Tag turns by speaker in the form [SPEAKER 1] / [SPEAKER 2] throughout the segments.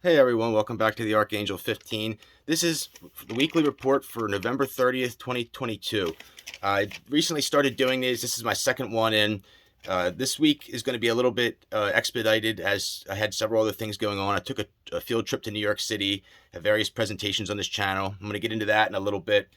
[SPEAKER 1] Hey everyone, welcome back to the Archangel 15. This is the weekly report for November 30th, 2022. I recently started doing these. This is my second one in. This week is going to be a little bit expedited as I had several other things going on. I took a field trip to New York City, have various presentations on this channel. I'm going to get into that in a little bit.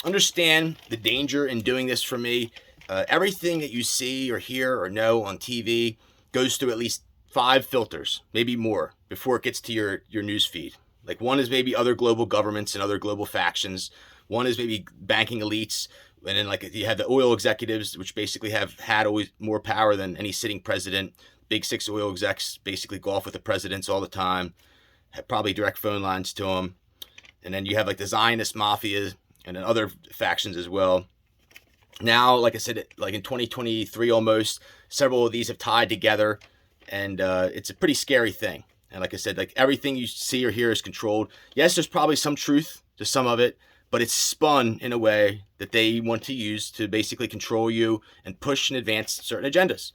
[SPEAKER 1] Understand the danger in doing this for me. Everything that you see or hear or know on TV goes through at least 5 filters, maybe more, before it gets to your news feed. Like one is maybe other global governments and other global factions. One is maybe banking elites, and then like you have the oil executives, which basically have had always more power than any sitting president. Big six oil execs basically golf with the presidents all the time, have probably direct phone lines to them. And then you have like the Zionist mafia and then other factions as well. Now, like I said, like in 2023 almost, several of these have tied together, and it's a pretty scary thing. And like I said, like everything you see or hear is controlled. Yes, there's probably some truth to some of it, but it's spun in a way that they want to use to basically control you and push and advance certain agendas.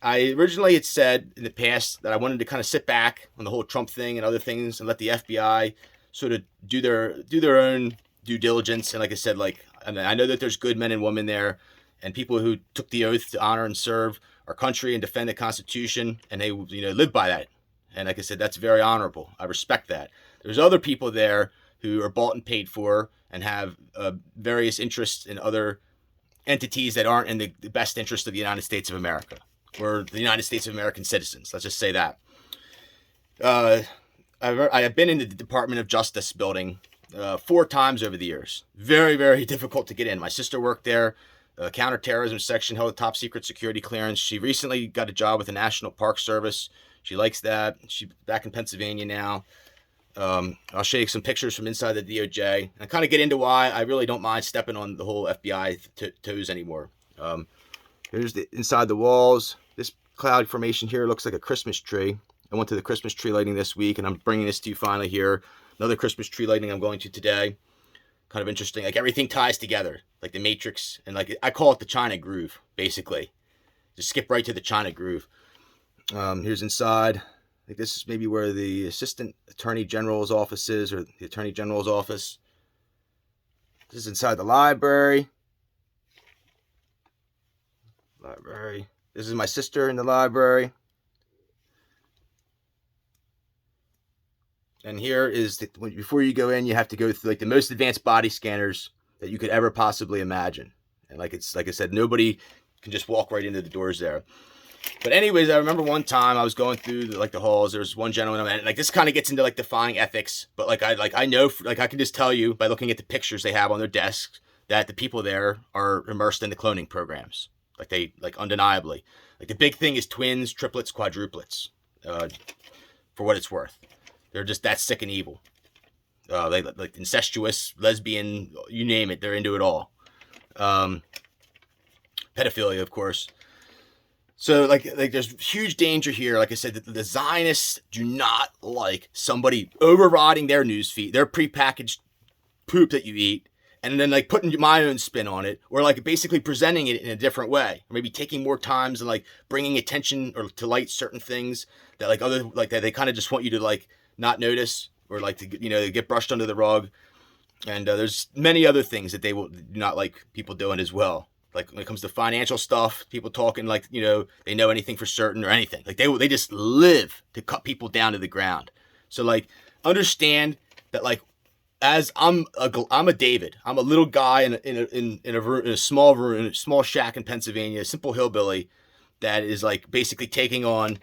[SPEAKER 1] I originally had said in the past that I wanted to kind of sit back on the whole Trump thing and other things and let the FBI sort of do their own due diligence. And like I said, like I know that there's good men and women there, and people who took the oath to honor and serve our country and defend the Constitution, and they live by that. And like I said, that's very honorable. I respect that. There's other people there who are bought and paid for and have various interests in other entities that aren't in the best interest of the United States of America or the United States of American citizens. Let's just say that. I have been in the Department of Justice building 4 times over the years. Very, very difficult to get in. My sister worked there. Counterterrorism section, held a top secret security clearance. She recently got a job with the National Park Service. She likes that. She's back in Pennsylvania now. I'll show you some pictures from inside the DOJ. And I kind of get into why I really don't mind stepping on the whole FBI toes anymore. Here's the inside the walls. This cloud formation here looks like a Christmas tree. I went to the Christmas tree lighting this week, and I'm bringing this to you finally here. Another Christmas tree lighting I'm going to today. Kind of interesting. Like everything ties together, like the Matrix, and like I call it the China Groove, basically. Just skip right to the China Groove. Here's inside. Like this is maybe where the Assistant Attorney General's office is, or the Attorney General's office. This is inside the library. This is my sister in the library. And here is before you go in, you have to go through like the most advanced body scanners that you could ever possibly imagine. And like I said, nobody can just walk right into the doors there. But anyways, I remember one time I was going through the halls. There was one gentleman, and like this kind of gets into like defying ethics. But I know, like I can just tell you by looking at the pictures they have on their desks that the people there are immersed in the cloning programs. Like undeniably. Like the big thing is twins, triplets, quadruplets. For what it's worth. They're just that sick and evil. Like incestuous, lesbian, you name it, they're into it all. Pedophilia, of course. So like there's huge danger here. Like I said, the Zionists do not like somebody overriding their newsfeed, their prepackaged poop that you eat, and then like putting my own spin on it, or like basically presenting it in a different way, or maybe taking more times and like bringing attention or to light certain things that like other like that they kind of just want you to like not notice, or like to get brushed under the rug. And there's many other things that they will do not like people doing as well. Like when it comes to financial stuff, people talking like they know anything for certain or anything. Like they just live to cut people down to the ground. So like understand that like as I'm a David. I'm a little guy in a small room, in a small shack in Pennsylvania, a simple hillbilly that is like basically taking on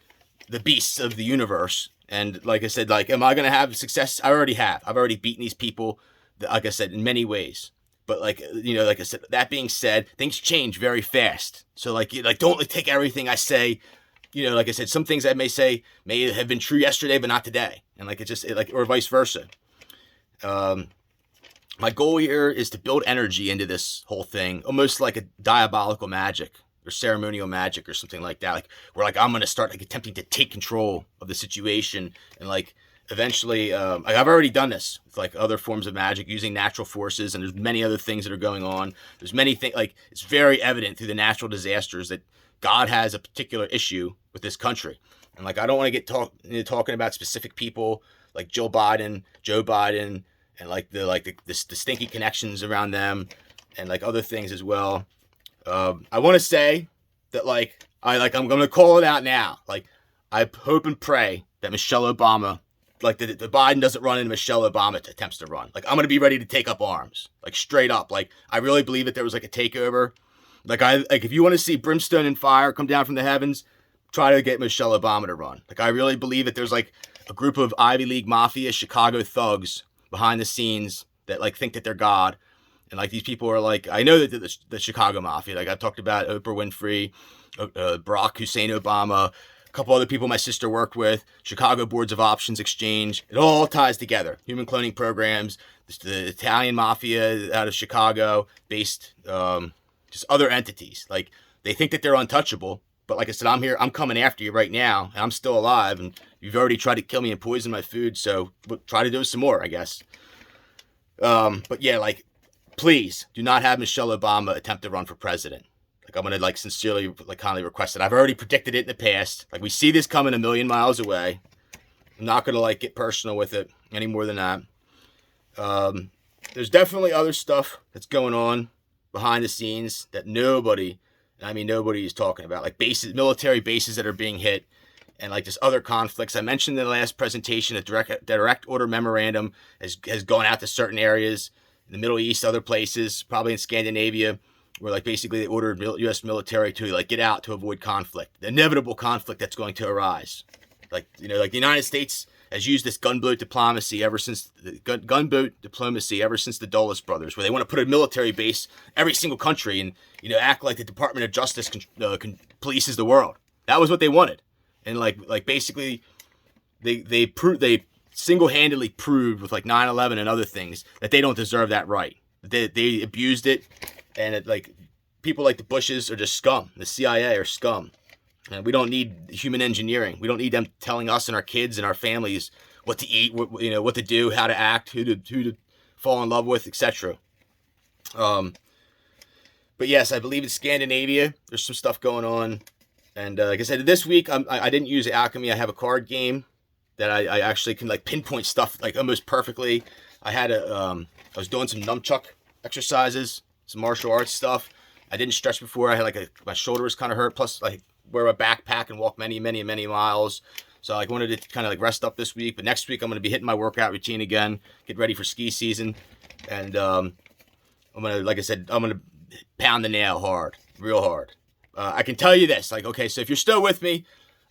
[SPEAKER 1] the beasts of the universe. And like I said, like, am I going to have success? I already have. I've already beaten these people, like I said, in many ways. But like, like I said, that being said, things change very fast. So like don't take everything I say. Like I said, some things I may say may have been true yesterday, but not today. And like, or vice versa. My goal here is to build energy into this whole thing, almost like a diabolical magic or ceremonial magic or something like that. Like where like I'm gonna start like attempting to take control of the situation, and like eventually, I've already done this with like other forms of magic using natural forces, and there's many other things that are going on. There's many things, like it's very evident through the natural disasters that God has a particular issue with this country. And like I don't want to get talking about specific people like Joe Biden, and like the stinky connections around them, and like other things as well. I want to say that I'm going to call it out now. Like I hope and pray that Michelle Obama, like the Biden doesn't run into Michelle Obama attempts to run. Like I'm going to be ready to take up arms, like straight up. Like I really believe that there was like a takeover. Like if you want to see brimstone and fire come down from the heavens, try to get Michelle Obama to run. Like I really believe that there's like a group of Ivy League mafia Chicago thugs behind the scenes that like think that they're God. And like these people are like, I know that the Chicago mafia, like I talked about Oprah Winfrey, Barack Hussein Obama, a couple other people my sister worked with, Chicago Boards of Options Exchange. It all ties together. Human cloning programs, the Italian mafia out of Chicago based, just other entities. Like they think that they're untouchable. But like I said, I'm here. I'm coming after you right now. And I'm still alive. And you've already tried to kill me and poison my food. So we'll try to do it some more, I guess. But yeah, like, please do not have Michelle Obama attempt to run for president. Like I'm going to like sincerely, like kindly request it. I've already predicted it in the past. Like we see this coming a million miles away. I'm not going to like get personal with it any more than that. There's definitely other stuff that's going on behind the scenes that nobody is talking about, like military bases that are being hit, and like just other conflicts. I mentioned in the last presentation, a direct order memorandum has gone out to certain areas in the Middle East, other places, probably in Scandinavia, where like basically they ordered U.S. military to like get out to avoid conflict, the inevitable conflict that's going to arise. Like like the United States has used this gunboat diplomacy ever since the Dulles brothers, where they want to put a military base every single country and act like the Department of Justice polices the world. That was what they wanted, and like basically they single-handedly proved with like 9/11 and other things that they don't deserve that right. They abused it, and like people like the Bushes are just scum. The CIA are scum. And we don't need human engineering. We don't need them telling us and our kids and our families what to eat, what to do, how to act, who to fall in love with, etc. But yes, I believe in Scandinavia. There's some stuff going on, and like I said, this week I didn't use alchemy. I have a card game that I actually can like pinpoint stuff like almost perfectly. I was doing some nunchuck exercises, some martial arts stuff. I didn't stretch before. I had my shoulder was kind of hurt. Plus like wear a backpack and walk many miles. So I wanted to kind of like rest up this week. But next week I'm going to be hitting my workout routine again, get ready for ski season. And I'm going to, like I said, I'm going to pound the nail hard, real hard. I can tell you this, like, okay, so if you're still with me,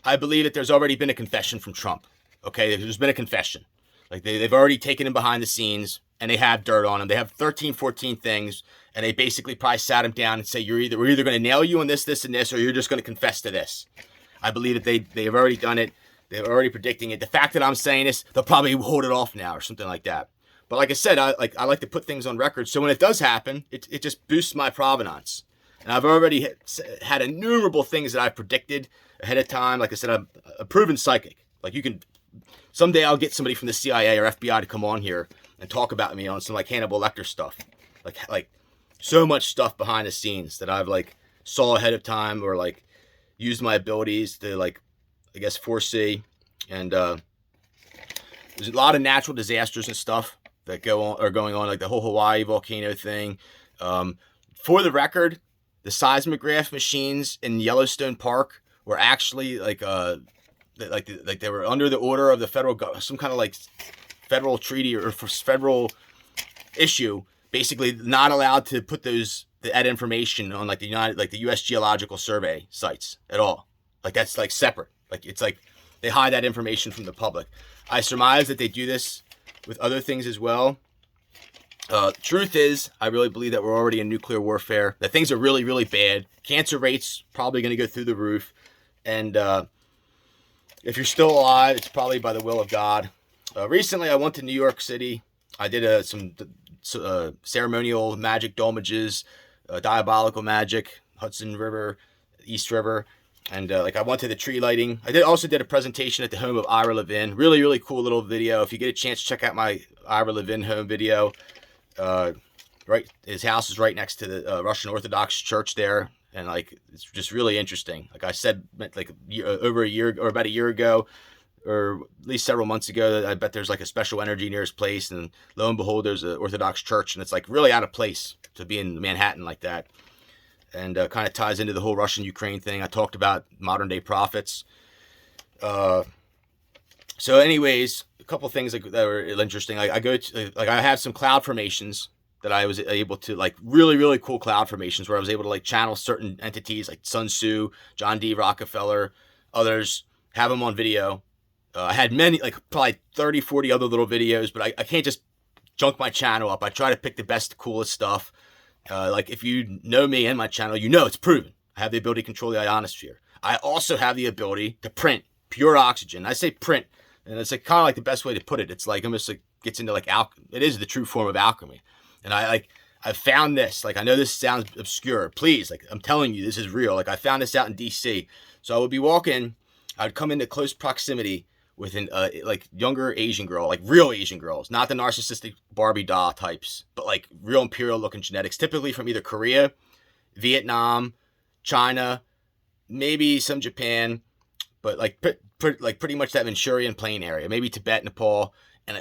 [SPEAKER 1] I believe that there's already been a confession from Trump. Okay, there's been a confession. Like they've already taken him behind the scenes and they have dirt on him. They have 13, 14 things. And they basically probably sat him down and say, we're either going to nail you on this, and this, or you're just going to confess to this. I believe that they have already done it. They're already predicting it. The fact that I'm saying this, they'll probably hold it off now or something like that. But like I said, I like to put things on record. So when it does happen, it just boosts my provenance. And I've already had innumerable things that I've predicted ahead of time. Like I said, I'm a proven psychic. Like someday I'll get somebody from the CIA or FBI to come on here and talk about me on some like Hannibal Lecter stuff. Like so much stuff behind the scenes that I've like saw ahead of time or like used my abilities to like, I guess, foresee. And there's a lot of natural disasters and stuff that are going on, like the whole Hawaii volcano thing. For the record, the seismograph machines in Yellowstone Park were actually like they were under the order of the federal government, some kind of like federal treaty or federal issue, basically not allowed to put that information on like the U.S. Geological Survey sites at all. Like that's like separate. Like it's like they hide that information from the public. I surmise that they do this with other things as well. Truth is, I really believe that we're already in nuclear warfare, that things are really, really bad. Cancer rates probably going to go through the roof. And if you're still alive, it's probably by the will of God. Recently, I went to New York City. I did some ceremonial magic domages, diabolical magic, Hudson River, East River. And I went to the tree lighting. I also did a presentation at the home of Ira Levin. Really, really cool little video. If you get a chance, check out my Ira Levin home video. Right, his house is right next to the Russian Orthodox Church there. and like it's just really interesting. Like I said, like over a year or about a year ago, or at least several months ago, I bet there's like a special energy near his place, and lo and behold, there's an Orthodox church, and it's like really out of place to be in Manhattan like that, and kind of ties into the whole Russian-Ukraine thing. I talked about modern day prophets. So anyways, a couple things that were interesting. Like I have some cloud formations that I was able to, like, really, really cool cloud formations where I was able to like channel certain entities like Sun Tzu, John D. Rockefeller, others, have them on video. I had many, like probably 30, 40 other little videos, but I can't just junk my channel up. I try to pick the best, coolest stuff. Like if you know me and my channel, you know it's proven. I have the ability to control the ionosphere. I also have the ability to print pure oxygen. I say print, and it's like kind of like the best way to put it. It's like almost like gets into like it is the true form of alchemy. And I found this. Like I know this sounds obscure. Please, like I'm telling you, this is real. Like I found this out in DC. So I would be walking. I would come into close proximity with an like younger Asian girl, like real Asian girls, not the narcissistic Barbie doll types, but like real imperial looking genetics, typically from either Korea, Vietnam, China, maybe some Japan, but like pretty much that Manchurian plain area, maybe Tibet, Nepal. And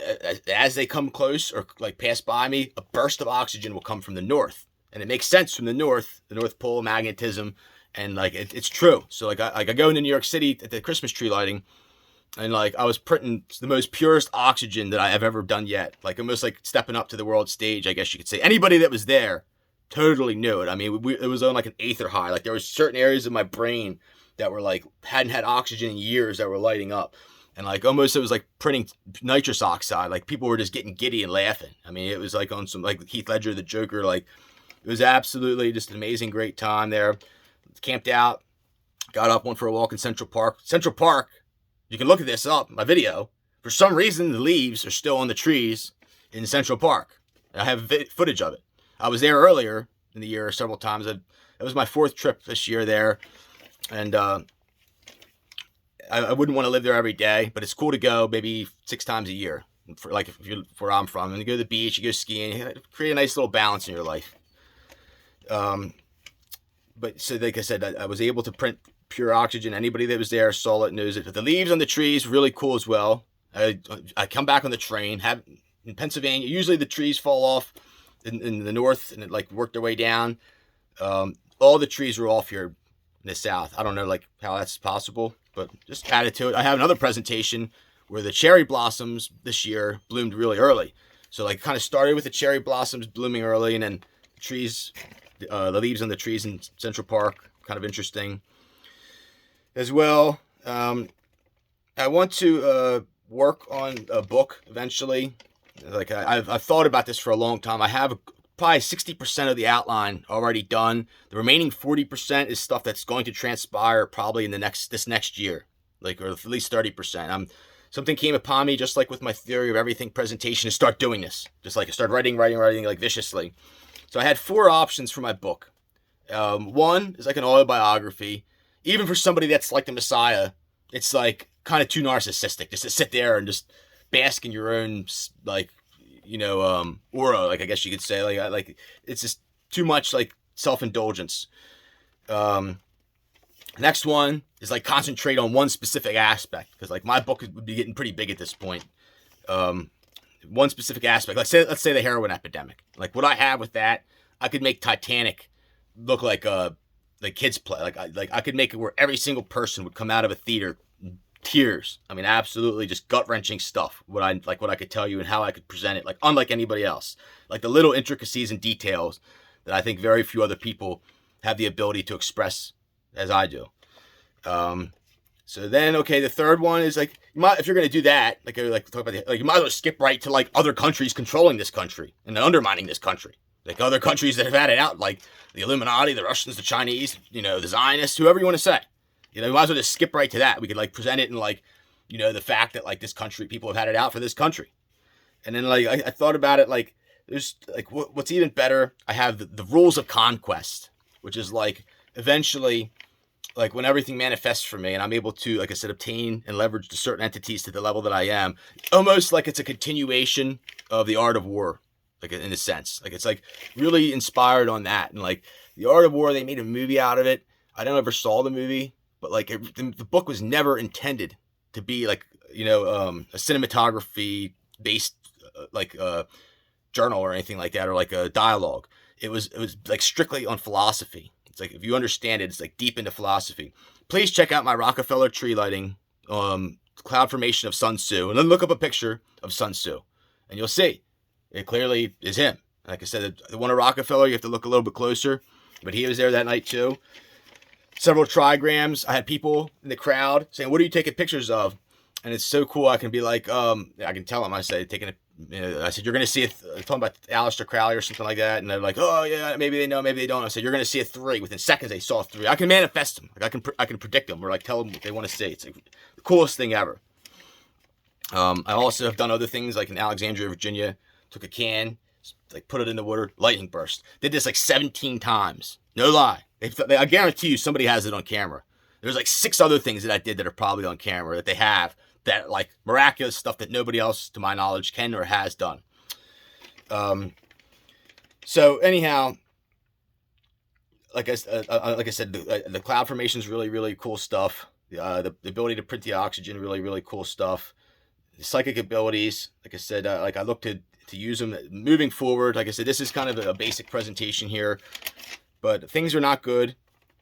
[SPEAKER 1] as they come close or like pass by me, a burst of oxygen will come from the north, and it makes sense from the North Pole, magnetism, and like it's true. So like I go into New York City at the Christmas tree lighting. And like I was printing the most purest oxygen that I have ever done yet. Like almost like stepping up to the world stage, I guess you could say. Anybody that was there totally knew it. I mean, it was on like an aether high. Like there was certain areas of my brain that were like hadn't had oxygen in years that were lighting up. And like almost it was like printing nitrous oxide. Like people were just getting giddy and laughing. I mean, it was like on some like Heath Ledger, the Joker. Like it was absolutely just an amazing, great time there. Camped out, got up, went for a walk in Central Park. Central Park. You can look at this up, my video. For some reason, the leaves are still on the trees in Central Park. I have footage of it. I was there earlier in the year several times. It was my 4th trip this year there. And I wouldn't want to live there every day, but it's cool to go maybe 6 times a year. For like if you're where I'm from, and you go to the beach, you go skiing, you create a nice little balance in your life. But so like I said, I was able to print pure oxygen. Anybody that was there saw it, knows it. But the leaves on the trees, really cool as well. I come back on the train. In Pennsylvania, usually the trees fall off in the north and it like work their way down. All the trees were off here in the south. I don't know like how that's possible, but just add it to it. I have another presentation where the cherry blossoms this year bloomed really early. So like kind of started with the cherry blossoms blooming early, and then trees, the leaves on the trees in Central Park, kind of interesting as well. I want to work on a book eventually. Like I've thought about this for a long time. I have probably 60% of the outline already done. The remaining 40% is stuff that's going to transpire probably in this next year, like, or at least 30%. Something came upon me, just like with my theory of everything presentation, to start doing this. Just like I started writing like viciously. So I had 4 options for my book. One is like an autobiography. Even for somebody that's like the Messiah, it's like kind of too narcissistic just to sit there and just bask in your own, like, aura, like I guess you could say. Like it's just too much like self-indulgence. Next one is like concentrate on one specific aspect, because like my book would be getting pretty big at this point. One specific aspect, let's say the heroin epidemic. Like what I have with that, I could make Titanic look like kids play. Like I could make it where every single person would come out of a theater in tears. I mean, absolutely just gut-wrenching stuff. What I could tell you and how I could present it, like unlike anybody else. Like the little intricacies and details that I think very few other people have the ability to express as I do. So then, okay, the third one is like, if you're going to do that, like talk about you might as well skip right to like other countries controlling this country and undermining this country. Like other countries that have had it out, like the Illuminati, the Russians, the Chinese, the Zionists, whoever you want to say. You might as well just skip right to that. We could like present it in like, the fact that like this country, people have had it out for this country. And then like I thought about it, like there's like what's even better. I have the rules of conquest, which is like eventually, like when everything manifests for me and I'm able to, like I said, obtain and leverage to certain entities to the level that I am, almost like it's a continuation of the art of war. like in a sense. Like it's like really inspired on that. And like The Art of War, they made a movie out of it. I don't ever saw the movie, but like the book was never intended to be like, a cinematography based journal or anything like that, or like a dialogue. It was like strictly on philosophy. It's like, if you understand it, it's like deep into philosophy. Please check out my Rockefeller tree lighting, cloud formation of Sun Tzu, and then look up a picture of Sun Tzu, and you'll see it clearly is him. Like I said, the one of Rockefeller, you have to look a little bit closer, but he was there that night too. Several trigrams. I had people in the crowd saying, "What are you taking pictures of?" And it's so cool. I can be like, I can tell them. I said, I said, "You're going to see it." Talking about Aleister Crowley or something like that, and they're like, "Oh yeah, maybe they know, maybe they don't." I said, "You're going to see a 3." Within seconds, they saw 3. I can manifest them. Like I can predict them, or like tell them what they want to see. It's like the coolest thing ever. I also have done other things, like in Alexandria, Virginia. Took a can, like put it in the water, lightning burst. Did this like 17 times. No lie. I guarantee you somebody has it on camera. There's like 6 other things that I did that are probably on camera that they have, that like miraculous stuff that nobody else, to my knowledge, can or has done. So anyhow, like I said, the cloud formation is really, really cool stuff. The ability to print the oxygen, really, really cool stuff. The psychic abilities, like I said, like I look to use them moving forward. Like I said, this is kind of a basic presentation here, but things are not good.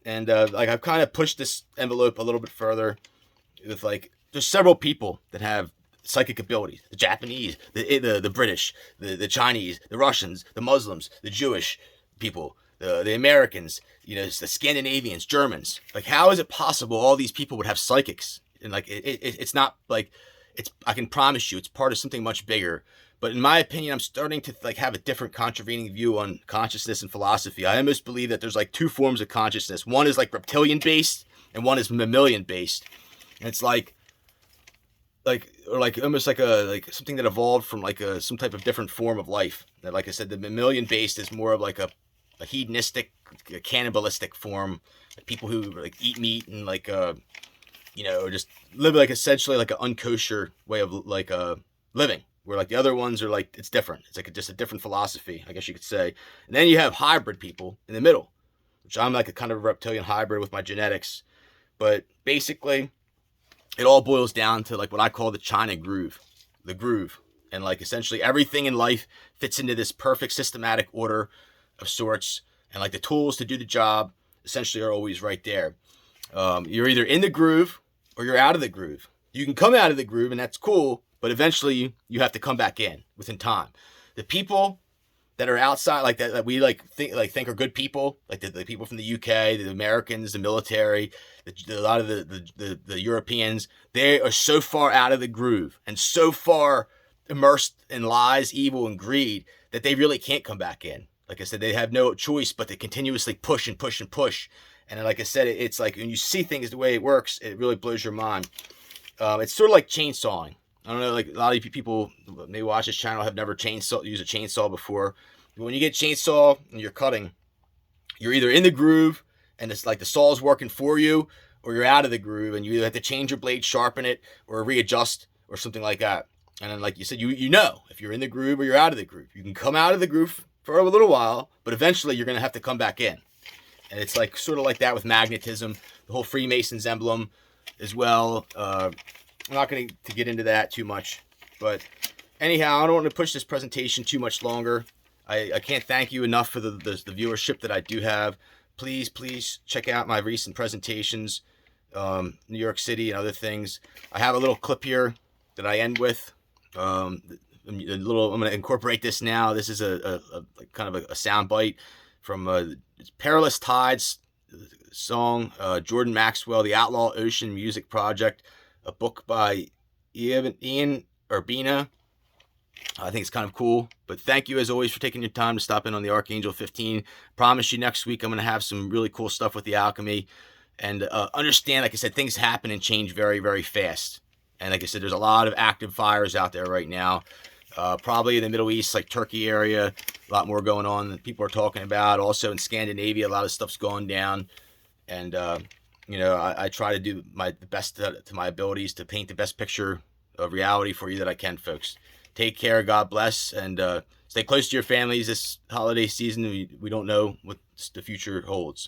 [SPEAKER 1] And like I've kind of pushed this envelope a little bit further with like there's several people that have psychic abilities: the Japanese, the British, the Chinese, the Russians, the Muslims, the Jewish people, the Americans, the Scandinavians, Germans. Like, how is it possible all these people would have psychics? And like it's not like I can promise you it's part of something much bigger. But in my opinion, I'm starting to like have a different contravening view on consciousness and philosophy. I almost believe that there's like 2 forms of consciousness. One is like reptilian based, and one is mammalian based. And it's like almost like something that evolved from like some type of different form of life. That, like I said, the mammalian based is more of like a hedonistic, cannibalistic form. Like people who like eat meat and like just live like essentially like an unkosher way of like living. Where like the other ones are like, it's different. It's like just a different philosophy, I guess you could say. And then you have hybrid people in the middle, which I'm like a kind of a reptilian hybrid with my genetics. But basically, it all boils down to like what I call the China groove, the groove. And like essentially everything in life fits into this perfect systematic order of sorts. And like the tools to do the job essentially are always right there. You're either in the groove or you're out of the groove. You can come out of the groove and that's cool, but eventually you have to come back in within time. The people that are outside, like that we think are good people, like the people from the UK, the Americans, the military, a lot of the Europeans, they are so far out of the groove and so far immersed in lies, evil, and greed that they really can't come back in. Like I said, they have no choice but to continuously push and push and push. And like I said, it's like when you see things the way it works, it really blows your mind. It's sort of like chainsawing. I don't know, like a lot of people may watch this channel have never used a chainsaw before. But when you get chainsaw and you're cutting, you're either in the groove and it's like the saw's working for you, or you're out of the groove and you either have to change your blade, sharpen it, or readjust or something like that. And then like you said, you know if you're in the groove or you're out of the groove. You can come out of the groove for a little while, but eventually you're going to have to come back in. And it's like sort of like that with magnetism, the whole Freemasons emblem as well. I'm not going to get into that too much, but anyhow, I don't want to push this presentation too much longer. I can't thank you enough for the viewership that I do have. Please check out my recent presentations, New York City and other things. I have a little clip here that I end with. I'm going to incorporate this now. This is a kind of a sound bite from Perilous Tides song, Jordan Maxwell, The Outlaw Ocean Music Project, a book by Ian Urbina. I think it's kind of cool. But thank you as always for taking your time to stop in on the Archangel 15. Promise you next week I'm going to have some really cool stuff with the alchemy. And understand, like I said, things happen and change very, very fast. And like I said, there's a lot of active fires out there right now. Probably in the Middle East, like Turkey area, a lot more going on that people are talking about. Also in Scandinavia, a lot of stuff's going down. And I try to do the best to my abilities to paint the best picture of reality for you that I can, folks. Take care. God bless. And Stay close to your families this holiday season. We don't know what the future holds.